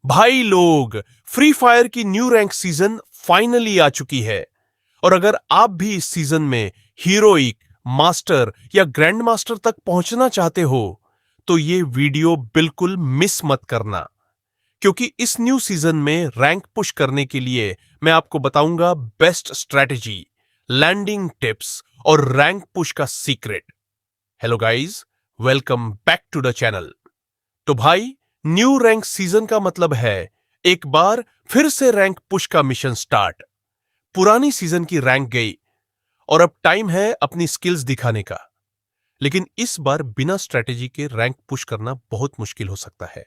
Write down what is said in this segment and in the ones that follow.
भाई लोग, free fire की न्यू रैंक सीजन फाइनली आ चुकी है और अगर आप भी इस सीजन में हीरोइक, मास्टर या ग्रैंड मास्टर तक पहुंचना चाहते हो तो ये वीडियो बिल्कुल मिस मत करना, क्योंकि इस न्यू सीजन में रैंक पुश करने के लिए मैं आपको बताऊंगा बेस्ट स्ट्रेटेजी, लैंडिंग टिप्स और रैंक पुश का secret. Hello guys, welcome back to the channel. तो भाई, न्यू रैंक सीजन का मतलब है एक बार फिर से रैंक पुश का मिशन स्टार्ट। पुरानी सीजन की रैंक गई और अब टाइम है अपनी स्किल्स दिखाने का। लेकिन इस बार बिना स्ट्रेटेजी के रैंक पुश करना बहुत मुश्किल हो सकता है।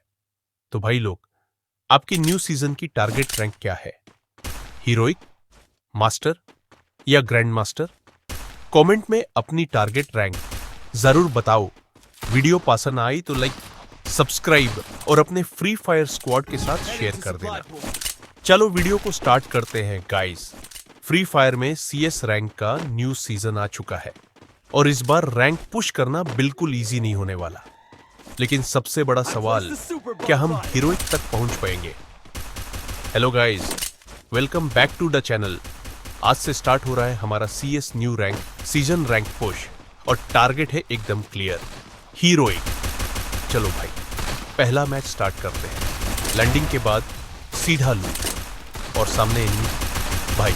तो भाई लोग, आपकी न्यू सीजन की टारगेट रैंक क्या है? हीरोइक, मास्टर या ग्रैंड मास्टर? कमेंट में अपनी टारगेट रैंक जरूर बताओ। वीडियो पसंद आई तो लाइक, सब्सक्राइब और अपने फ्री फायर स्क्वाड के साथ शेयर कर देना। चलो वीडियो को स्टार्ट करते हैं गाइस। फ्री फायर में सीएस रैंक का न्यू सीजन आ चुका है और इस बार रैंक पुश करना बिल्कुल इजी नहीं होने वाला। लेकिन सबसे बड़ा सवाल, क्या हम हीरोइक तक पहुंच पाएंगे? Hello guys, welcome back to the channel. आज से स्टार्ट हो रहा है हमारा CS new rank season rank push और टारगेट है एकदम क्लियर, हीरोइक। चलो भाई, पहला मैच स्टार्ट करते हैं। लैंडिंग के बाद सीधा लूट और सामने एनिमी। भाई,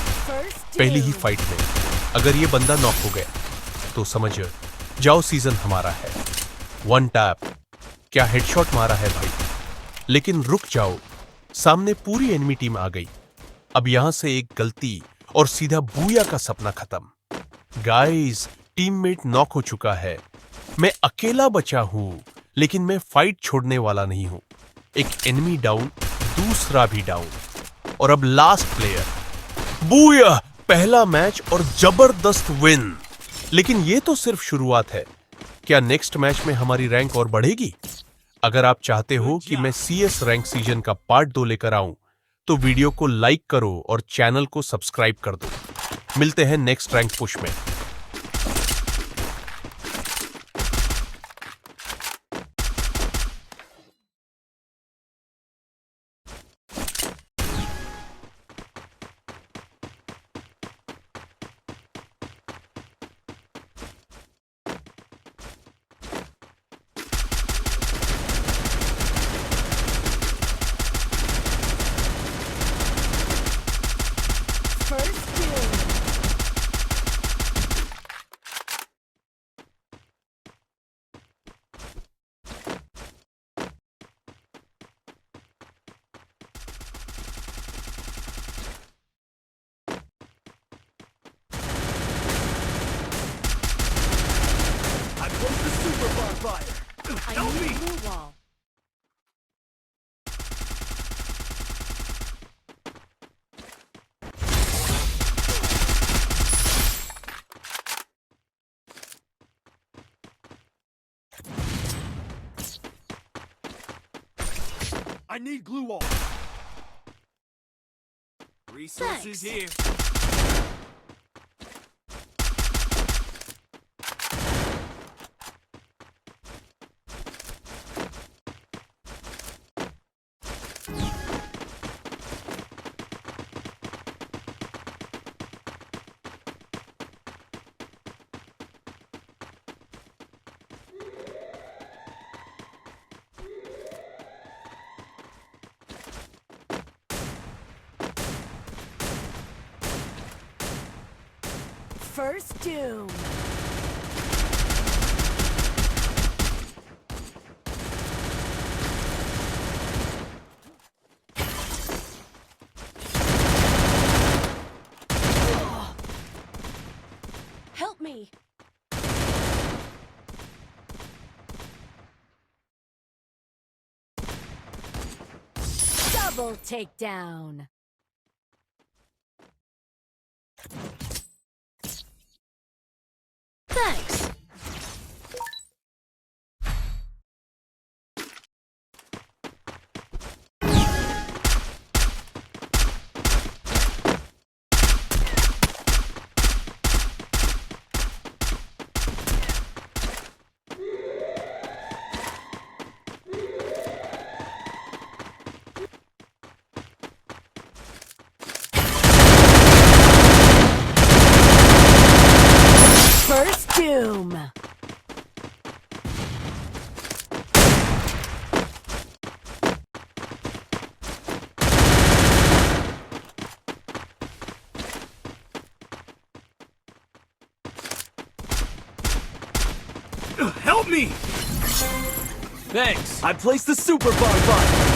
पहली ही फाइट में अगर ये बंदा नॉक हो गया तो समझ जाओ सीजन हमारा है। वन टैप, क्या हेडशॉट मारा है भाई। लेकिन रुक जाओ, सामने पूरी एनिमी टीम आ गई। अब यहां से एक गलती और सीधा बूया का सपना खत्म। गाइस, टीममेट नॉक हो चुका है, मैं अकेला बचा हूं, लेकिन मैं फाइट छोड़ने वाला नहीं हूं। एक एनिमी डाउन, दूसरा भी डाउन और अब लास्ट प्लेयर। बूयह, पहला मैच और जबरदस्त विन। लेकिन ये तो सिर्फ शुरुआत है। क्या नेक्स्ट मैच में हमारी रैंक और बढ़ेगी? अगर आप चाहते हो कि मैं सीएस रैंक सीजन का पार्ट 2 लेकर आऊं तो वीडियो को लाइक करो और चैनल को सब्सक्राइब कर दो। मिलते हैं नेक्स्ट रैंक पुश में। I need a blue wall. I need glue wall. Resources here. First doom. Help me. Double takedown. Thanks. Help me! Thanks. I placed the super bonfire.